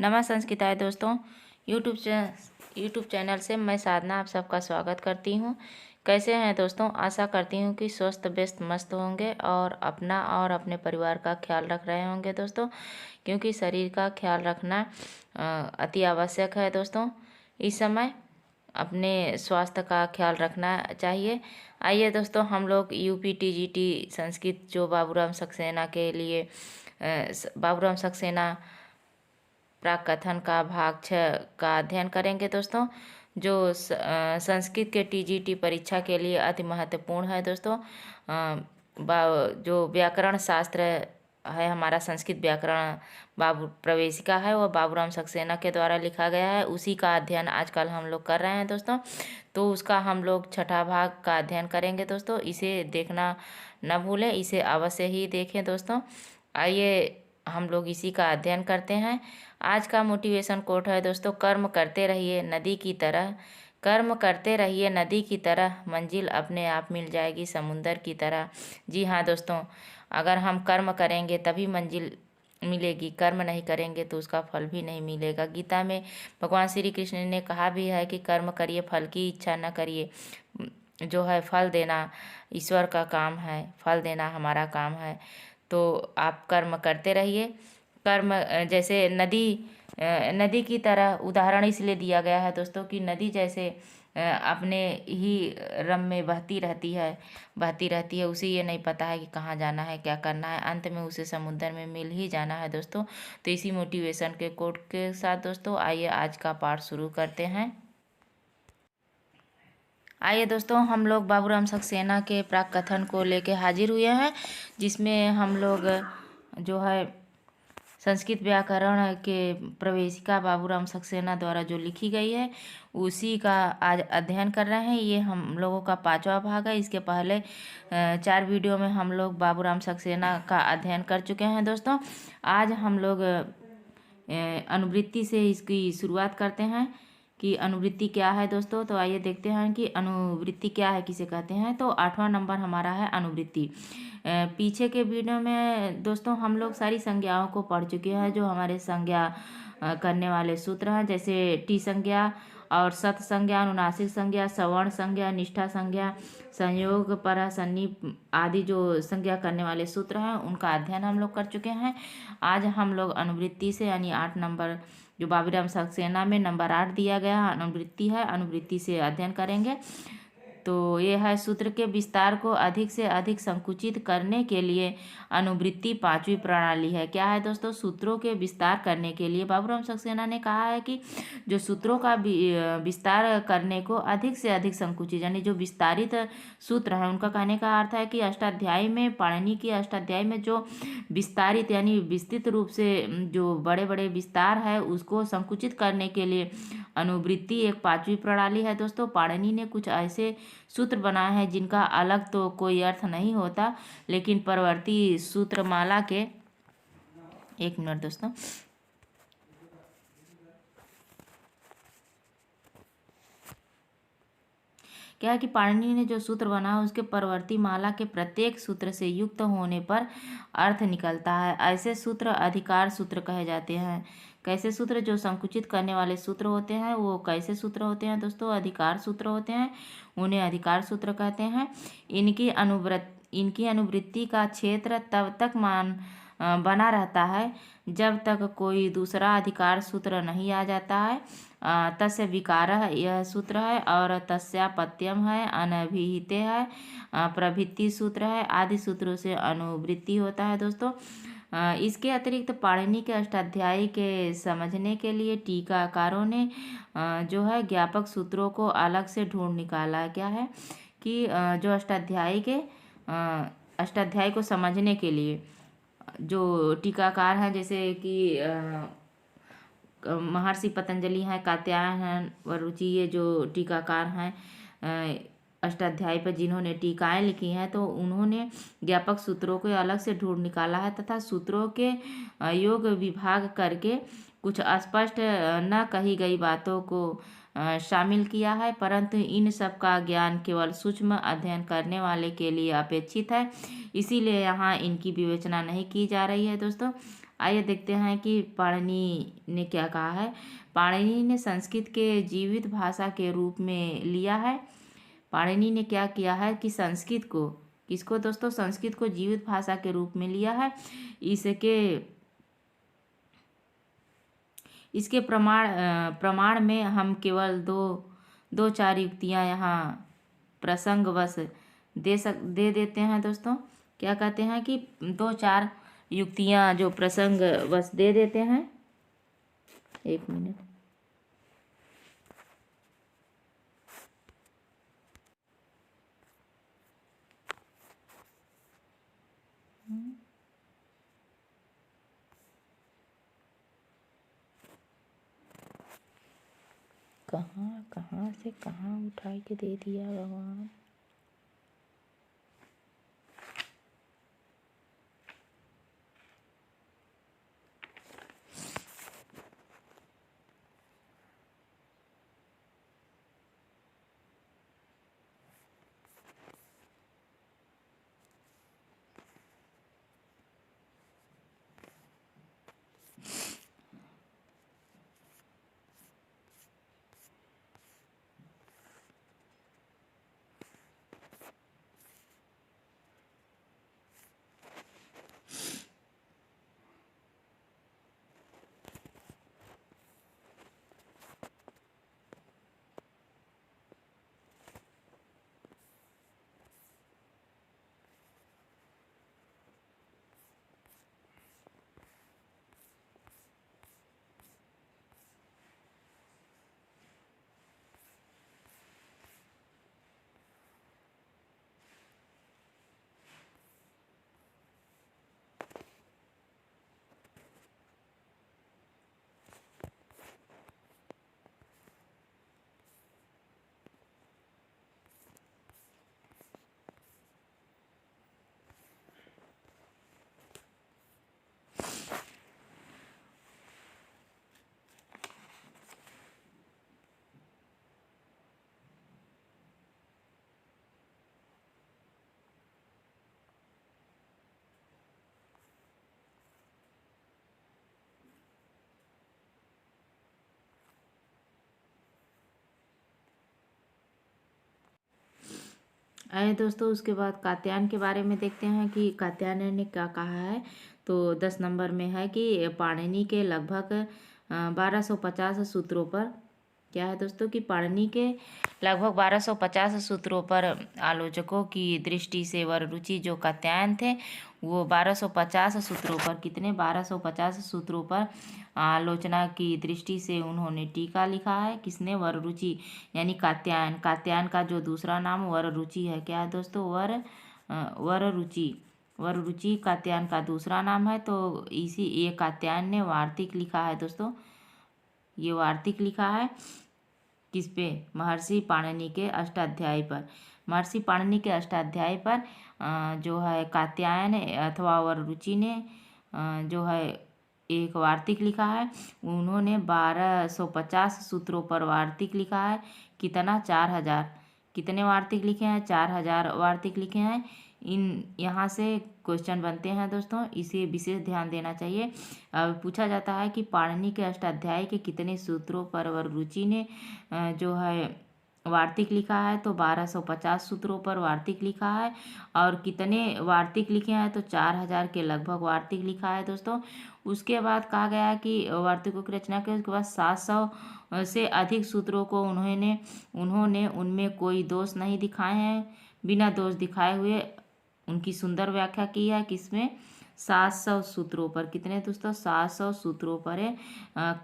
नमः संस्कृताय दोस्तों। यूट्यूब चैनल से मैं साधना आप सबका स्वागत करती हूँ। कैसे हैं दोस्तों? आशा करती हूँ कि स्वस्थ व्यस्त मस्त होंगे और अपना और अपने परिवार का ख्याल रख रहे होंगे दोस्तों, क्योंकि शरीर का ख्याल रखना अति आवश्यक है दोस्तों। इस समय अपने स्वास्थ्य का ख्याल रखना चाहिए। आइए दोस्तों, हम लोग यूपी टीजीटी संस्कृत जो बाबूराम सक्सेना के लिए बाबूराम सक्सेना प्राक कथन का भाग 6 का अध्ययन करेंगे दोस्तों, जो संस्कृत के टीजीटी परीक्षा के लिए अति महत्वपूर्ण है दोस्तों। जो व्याकरण शास्त्र है हमारा, संस्कृत व्याकरण बाबू प्रवेशिका है, वो बाबूराम सक्सेना के द्वारा लिखा गया है। उसी का अध्ययन आजकल हम लोग कर रहे हैं दोस्तों। तो उसका हम लोग 6ठा भाग का अध्ययन करेंगे दोस्तों। इसे देखना न भूलें, इसे अवश्य ही देखें दोस्तों। आइए हम लोग इसी का अध्ययन करते हैं। आज का मोटिवेशन कोट है दोस्तों, कर्म करते रहिए नदी की तरह, कर्म करते रहिए नदी की तरह, मंजिल अपने आप मिल जाएगी समुंदर की तरह। जी हाँ दोस्तों, अगर हम कर्म करेंगे तभी मंजिल मिलेगी, कर्म नहीं करेंगे तो उसका फल भी नहीं मिलेगा। गीता में भगवान श्री कृष्ण ने कहा भी है कि कर्म करिए, फल की इच्छा न करिए। जो है फल देना ईश्वर का काम है, फल देना हमारा काम है। तो आप कर्म करते रहिए। कर्म जैसे नदी की तरह उदाहरण इसलिए दिया गया है दोस्तों कि नदी जैसे अपने ही रम में बहती रहती है। उसे ये नहीं पता है कि कहाँ जाना है, क्या करना है, अंत में उसे समुद्र में मिल ही जाना है दोस्तों। तो इसी मोटिवेशन के कोट के साथ दोस्तों आइए आज का पाठ शुरू करते हैं। आइए दोस्तों, हम लोग बाबूराम सक्सेना के प्राक कथन को लेके हाजिर हुए हैं, जिसमें हम लोग जो है संस्कृत व्याकरण के प्रवेशिका बाबूराम सक्सेना द्वारा जो लिखी गई है उसी का आज अध्ययन कर रहे हैं। ये हम लोगों का 5वां भाग है। इसके पहले 4 वीडियो में हम लोग बाबूराम सक्सेना का अध्ययन कर चुके हैं दोस्तों। आज हम लोग अनुवृत्ति से इसकी शुरुआत करते हैं कि अनुवृत्ति क्या है दोस्तों। तो आइए देखते हैं कि अनुवृत्ति क्या है, किसे कहते हैं। तो 8वां नंबर हमारा है अनुवृत्ति। पीछे के वीडियो में दोस्तों हम लोग सारी संज्ञाओं को पढ़ चुके हैं, जो हमारे संज्ञा करने वाले सूत्र हैं, जैसे टी संज्ञा और सत संज्ञा, अनुनासिक संज्ञा, सवर्ण संज्ञा, निष्ठा संज्ञा, संयोग पर सन्नी आदि जो संज्ञा करने वाले सूत्र हैं उनका अध्ययन हम लोग कर चुके हैं। आज हम लोग अनुवृत्ति से यानी 8 नंबर जो बाबूराम सक्सेना में नंबर 8 दिया गया अनुवृत्ति है, अनुवृत्ति से अध्ययन करेंगे। तो ये है सूत्र के विस्तार को अधिक से अधिक संकुचित करने के लिए अनुवृत्ति 5वीं प्रणाली है। क्या है दोस्तों? सूत्रों के विस्तार करने के लिए बाबूराम सक्सेना ने कहा है कि जो सूत्रों का विस्तार करने को अधिक से अधिक संकुचित यानी जो विस्तारित सूत्र है, उनका कहने का अर्थ है कि अष्टाध्यायी में, पाणिनि की अष्टाध्यायी में जो विस्तारित यानी विस्तृत रूप से जो बड़े बड़े विस्तार है उसको संकुचित करने के लिए अनुवृत्ति एक 5वीं प्रणाली है दोस्तों। पाणिनि ने कुछ ऐसे सूत्र बनाए हैं जिनका अलग तो कोई अर्थ नहीं होता, लेकिन परवर्ती सूत्रमाला के, एक मिनट दोस्तों, क्या है कि पाणिनि ने जो सूत्र बना उसके परवर्ती माला के प्रत्येक सूत्र से युक्त होने पर अर्थ निकलता है। ऐसे सूत्र अधिकार सूत्र कहे जाते हैं। कैसे सूत्र? जो संकुचित करने वाले सूत्र होते हैं वो कैसे सूत्र होते हैं दोस्तों? अधिकार सूत्र होते हैं, उन्हें अधिकार सूत्र कहते हैं। इनकी अनुवृत्ति का क्षेत्र तब तक बना रहता है जब तक कोई दूसरा अधिकार सूत्र नहीं आ जाता है। तस्य विकारः यह सूत्र है, और तस्यापत्यम है, अनभिहिते है, प्रभृति सूत्र है, आदि सूत्रों से अनुवृत्ति होता है दोस्तों। इसके अतिरिक्त पाणिनि के अष्टाध्यायी के समझने के लिए टीकाकारों ने जो है ज्ञापक सूत्रों को अलग से ढूंढ निकाला है। क्या है कि जो अष्टाध्यायी को समझने के लिए जो टीकाकार हैं, जैसे कि महर्षि पतंजलि हैं, कात्यायन हैं, वरुचि, ये जो टीकाकार हैं अष्टाध्यायी पर जिन्होंने टीकाएं लिखी हैं, तो उन्होंने ज्ञापक सूत्रों को अलग से ढूंढ निकाला है तथा सूत्रों के योग विभाग करके कुछ अस्पष्ट न कही गई बातों को शामिल किया है, परंतु इन सब का ज्ञान केवल सूक्ष्म अध्ययन करने वाले के लिए अपेक्षित है, इसीलिए यहाँ इनकी विवेचना नहीं की जा रही है दोस्तों। आइए देखते हैं कि पाणिनि ने क्या कहा है। पाणिनि ने संस्कृत के जीवित भाषा के रूप में लिया है। पाणिनि ने क्या किया है कि संस्कृत को, किसको दोस्तों, संस्कृत को जीवित भाषा के रूप में लिया है। इसके प्रमाण में हम केवल दो चार युक्तियां यहाँ प्रसंगवश दे देते हैं दोस्तों। क्या कहते हैं कि 2-4 युक्तियां जो प्रसंगवश दे देते हैं। 1 मिनट। कहाँ से कहाँ उठा के दे दिया भगवान। आइए दोस्तों, उसके बाद कात्यायन के बारे में देखते हैं कि कात्यायन ने क्या कहा है। तो 10 नंबर में है कि पाणिनि के लगभग 1250 सूत्रों पर, क्या है दोस्तों, कि पाणिनि के लगभग 1250 सूत्रों पर आलोचकों की दृष्टि से वर रुचि जो कात्यायन थे वो 1250 सूत्रों पर, कितने, 1250 सूत्रों पर आलोचना की दृष्टि से उन्होंने टीका लिखा है। किसने, वर रुचि, यानी कात्यायन। कात्यायन का जो दूसरा नाम वर रुचि है, क्या है दोस्तों, वर रुचि। वर रुचि कात्यायन का दूसरा नाम है। तो ये कात्यायन ने वार्तिक लिखा है दोस्तों। ये वार्तिक लिखा है किस पे, महर्षि पाणिनि के अष्टाध्यायी पर। महर्षि पाणिनि के अष्टाध्यायी पर जो है कात्यायन अथवा वर रुचि ने जो है एक वार्तिक लिखा है। उन्होंने 1250 सूत्रों पर वार्तिक लिखा है। कितना, 4000। कितने वार्तिक लिखे हैं, 4000 वार्तिक लिखे हैं। यहाँ से क्वेश्चन बनते हैं दोस्तों, इसे विशेष ध्यान देना चाहिए। पूछा जाता है कि पाणिनि के अष्टाध्यायी के कितने सूत्रों पर वर रुचि ने जो है वार्तिक लिखा है। तो 1250 सूत्रों पर वार्तिक लिखा है। और कितने वार्तिक लिखे हैं, तो 4000 के लगभग वार्तिक लिखा है दोस्तों। उसके बाद कहा गया कि वार्तिकों की रचना के उसके बाद 700 से अधिक सूत्रों को उन्होंने उनमें कोई दोष नहीं दिखाए हैं, बिना दोष दिखाए हुए उनकी सुंदर व्याख्या की है। किसमें, 700 सूत्रों पर। कितने दोस्तों, 700 सूत्रों पर है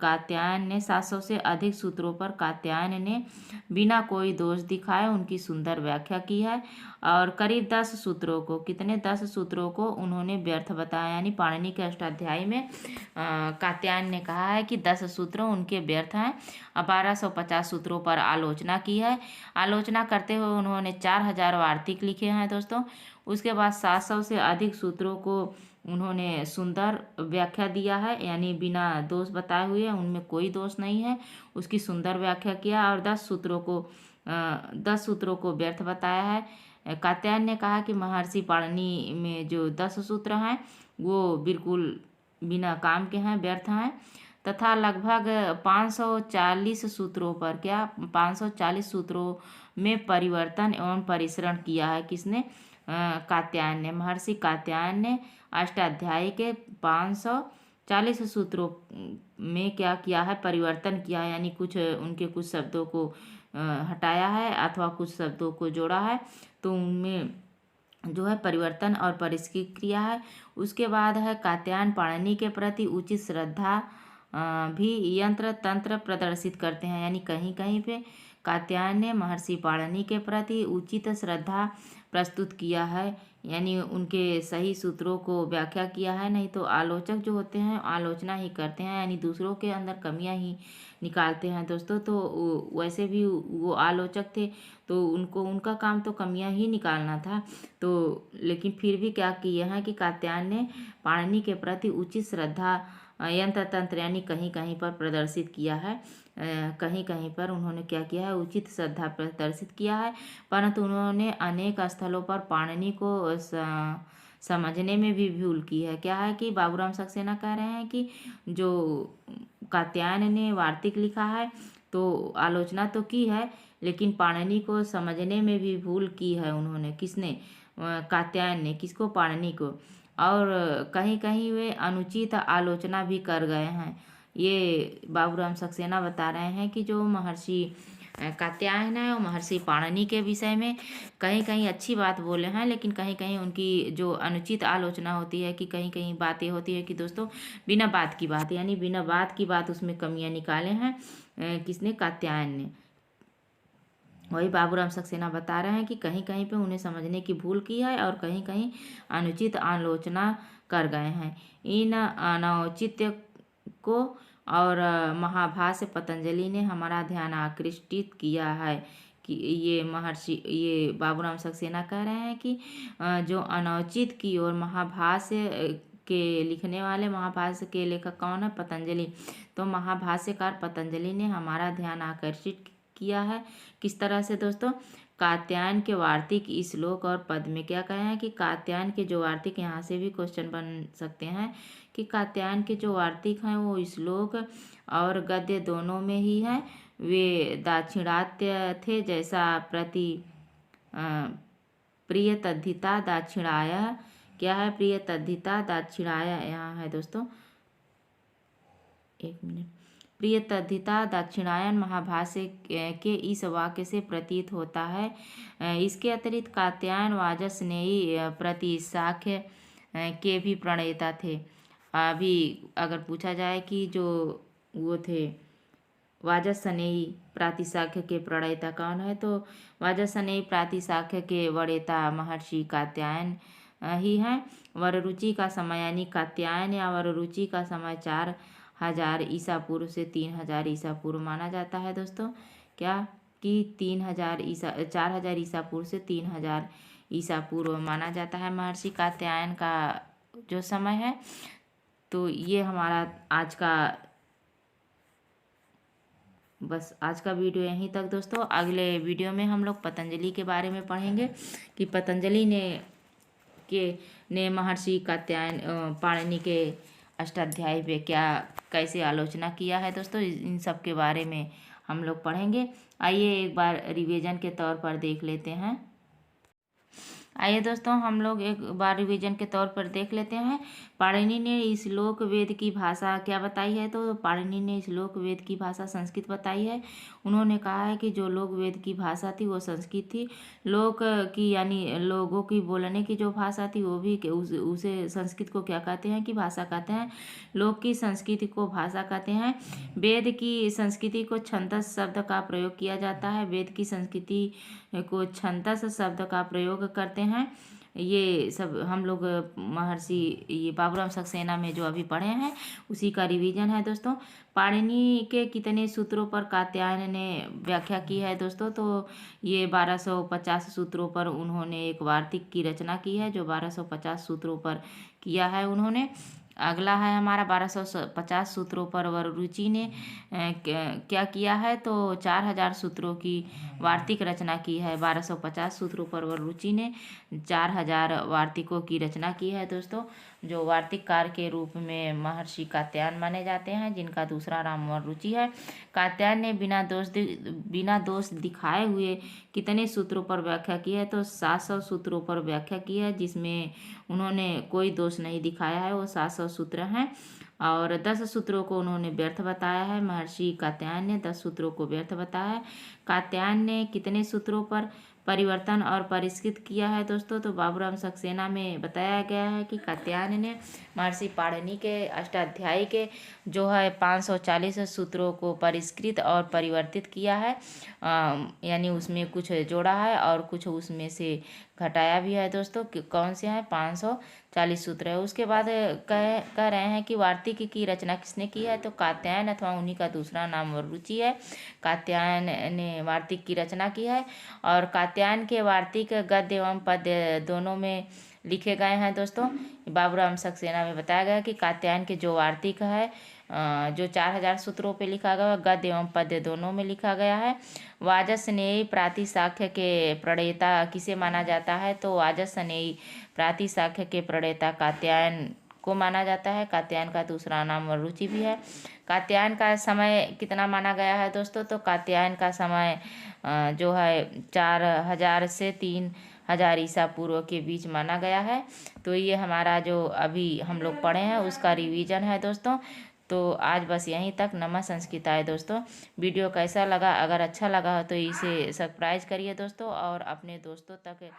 कात्यायन ने, 700 से अधिक सूत्रों पर कात्यायन ने बिना कोई दोष दिखाए उनकी सुंदर व्याख्या की है। और करीब 10 सूत्रों को, कितने, 10 सूत्रों को उन्होंने व्यर्थ बताया। यानी पाणिनि के अष्टाध्यायी में कात्यायन ने कहा है कि 10 सूत्र उनके व्यर्थ हैं। 1250 सूत्रों पर आलोचना की है। आलोचना करते हुए उन्होंने 4000 वार्तिक लिखे हैं दोस्तों। उसके बाद 700 से अधिक सूत्रों को उन्होंने सुंदर व्याख्या दिया है, यानी बिना दोष बताए हुए, उनमें कोई दोष नहीं है, उसकी सुंदर व्याख्या किया। और 10 सूत्रों को व्यर्थ बताया है। कात्यायन ने कहा कि महर्षि पाणिनि में जो 10 सूत्र हैं वो बिल्कुल बिना काम के हैं, व्यर्थ हैं, तथा लगभग 540 सूत्रों पर, क्या 540 सूत्रों में परिवर्तन एवं परिष्करण किया है। किसने? कात्यायन ने, महर्षि कात्यायन ने अष्टाध्यायी के 540 सूत्रों में क्या किया है? परिवर्तन किया है, यानी कुछ उनके कुछ शब्दों को हटाया है अथवा कुछ शब्दों को जोड़ा है, तो उनमें जो है परिवर्तन और परिष्कृत किया है। उसके बाद है कात्यायन पाणिनि के प्रति उचित श्रद्धा भी यंत्र तंत्र प्रदर्शित करते हैं, यानी कहीं कहीं पे कात्यायन ने महर्षि पाणिनि के प्रति उचित श्रद्धा प्रस्तुत किया है, यानी उनके सही सूत्रों को व्याख्या किया है। नहीं तो आलोचक जो होते हैं आलोचना ही करते हैं, यानी दूसरों के अंदर कमियां ही निकालते हैं दोस्तों। तो वैसे भी वो आलोचक थे, तो उनको उनका काम तो कमियां ही निकालना था। तो लेकिन फिर भी क्या किए हैं कि कात्यायन ने पाणिनि के प्रति उचित श्रद्धा यंत्र तंत्र यानी कहीं कहीं पर प्रदर्शित किया है। कहीं कहीं पर उन्होंने क्या किया है? उचित श्रद्धा प्रदर्शित किया है, परंतु उन्होंने अनेक स्थलों पर पाणिनि को समझने में भी भूल की है। क्या है कि बाबूराम सक्सेना कह रहे हैं कि जो कात्यायन ने वार्तिक लिखा है तो आलोचना तो की है, लेकिन पाणिनि को समझने में भी भूल की है उन्होंने। किसने? कात्यायन ने। किसको? पाणिनि को। और कहीं कहीं वे अनुचित आलोचना भी कर गए हैं। ये बाबूराम सक्सेना बता रहे हैं कि जो महर्षि कात्यायन है और महर्षि पाणिनि के विषय में कहीं कहीं अच्छी बात बोले हैं, लेकिन कहीं कहीं उनकी जो अनुचित आलोचना होती है, कि कहीं कहीं बातें होती है कि दोस्तों बिना बात की बात, यानी बिना बात की बात उसमें कमियां निकाले हैं। किसने? कात्यायन ने। वही बाबूराम सक्सेना बता रहे हैं कि कहीं कहीं पे उन्हें समझने की भूल की है और कहीं कहीं अनुचित आलोचना कर गए हैं। इन अनौचित्य को और महाभाष्य पतंजलि ने हमारा ध्यान आकृष्टित किया है। कि ये बाबूराम सक्सेना कह रहे हैं कि जो अनौचित की और महाभाष्य के लिखने वाले, महाभाष्य के लेखक कौन है? पतंजलि। तो महाभाष्यकार पतंजलि ने हमारा ध्यान आकर्षित किया है। किस तरह से दोस्तों? कात्यायन के वार्तिक श्लोक और पद में क्या कहे हैं कि कात्यायन के जो वार्तिक, यहाँ से भी क्वेश्चन बन सकते हैं कि कात्यायन के जो वार्तिक हैं वो श्लोक और गद्य दोनों में ही हैं। वे दाक्षिणात्य थे, जैसा प्रति प्रिय तद्धिता दाक्षिणाय। क्या है? प्रिय तद्धिता दाक्षिणाय यहाँ है दोस्तों, एक मिनट। प्रिय तद्धिता दक्षिणायन महाभाष्य के इस वाक्य से प्रतीत होता है। इसके अतिरिक्त कात्यायन वाजस्नेयी प्रति शाक्य के भी प्रणेता थे। अभी अगर पूछा जाए कि जो वो थे वाजस्नेयी प्रातिशाख्य के प्रणेता कौन है, तो वाजस्नेयी प्रातिशाख्य के वरेता महर्षि कात्यायन ही हैं। वररुचि का समय, यानी कात्यायन या वररुचि का समय 4000 ईसा पूर्व से 3000 ईसा पूर्व माना जाता है दोस्तों। क्या? कि 4000 ईसा पूर्व से 3000 ईसा पूर्व माना जाता है महर्षि कात्यायन का जो समय है। तो ये हमारा आज का वीडियो यहीं तक दोस्तों। अगले वीडियो में हम लोग पतंजलि के बारे में पढ़ेंगे कि पतंजलि ने महर्षि कात्यायन पाणिनि के अष्टाध्यायी पे कैसे आलोचना किया है दोस्तों। इन सब के बारे में हम लोग पढ़ेंगे। आइए एक बार रिवीजन के तौर पर देख लेते हैं। आइए दोस्तों हम लोग एक बार रिवीजन के तौर पर देख लेते हैं। पाणिनि ने श्लोक वेद की भाषा क्या बताई है, तो पाणिनि ने श्लोक वेद की भाषा संस्कृत बताई है। उन्होंने कहा है कि जो लोक वेद की भाषा थी वो संस्कृत थी। लोक की यानी लोगों की बोलने की जो भाषा थी वो भी उसे संस्कृत को क्या कहते हैं कि भाषा कहते हैं। लोक की संस्कृति को भाषा कहते हैं। वेद की संस्कृति को छंदस शब्द का प्रयोग किया जाता है। वेद की संस्कृति को छंदस शब्द का प्रयोग करते हैं। ये सब हम लोग महर्षि ये बाबूराम सक्सेना में जो अभी पढ़े हैं उसी का रिवीजन है दोस्तों। पाणिनि के कितने सूत्रों पर कात्यायन ने व्याख्या की है दोस्तों, तो ये 1250 सूत्रों पर उन्होंने एक वार्तिक की रचना की है, जो 1250 सूत्रों पर किया है उन्होंने। अगला है हमारा 1250 सूत्रों पर वररुचि ने क्या किया है, तो 4000 सूत्रों की वार्तिक रचना की है। 1250 सूत्रों पर वररुचि ने 4000 वार्तिकों की रचना की है दोस्तों। जो वार्तिककार के रूप में महर्षि कात्यायन माने जाते हैं, जिनका दूसरा नाम वररुचि है। कात्यायन ने बिना दोष दिखाए हुए कितने सूत्रों पर व्याख्या की है? तो 700 सूत्रों पर व्याख्या की है, जिसमें उन्होंने कोई दोष नहीं दिखाया है। वो 700 सूत्र हैं और 10 सूत्रों को उन्होंने व्यर्थ बताया है। महर्षि कात्यायन ने 10 सूत्रों को व्यर्थ बताया है। कात्यायन ने कितने सूत्रों पर परिवर्तन और परिष्कृत किया है दोस्तों? तो बाबूराम सक्सेना में बताया गया है कि कात्यायन ने महर्षि पाणिनि के अष्टाध्यायी के जो है 540 सूत्रों को परिष्कृत और परिवर्तित किया है। यानी उसमें कुछ जोड़ा है और कुछ उसमें से घटाया भी है दोस्तों। कौन से हैं? 540 सूत्र है। उसके बाद कह रहे हैं कि वार्तिक की रचना किसने की है? तो कात्यायन अथवा उन्हीं का दूसरा नाम वररुचि है। कात्यायन ने वार्तिक की रचना की है और कात्यायन के वार्तिक गद्य एवं पद्य दोनों में लिखे गए हैं दोस्तों। बाबूराम सक्सेना में बताया गया कि कात्यायन के जो वार्तिक है जो 4000 सूत्रों पे लिखा गया, गद्य एवं पद्य दोनों में लिखा गया है। वाजसनेयी प्रातिशाख्य के प्रणेता किसे माना जाता है? तो वाजसनेयी प्रातिशाख्य के प्रणेता कात्यायन को माना जाता है। कात्यायन का दूसरा नाम वररुचि भी है। कात्यायन का समय कितना माना गया है दोस्तों? तो कात्यायन का समय जो है 4000 से 3000 ईसा पूर्व के बीच माना गया है। तो ये हमारा जो अभी हम लोग पढ़े हैं उसका रिवीजन है दोस्तों। तो आज बस यहीं तक। नमः संस्कृताय दोस्तों। वीडियो कैसा लगा? अगर अच्छा लगा तो इसे सब्सक्राइब करिए दोस्तों और अपने दोस्तों तक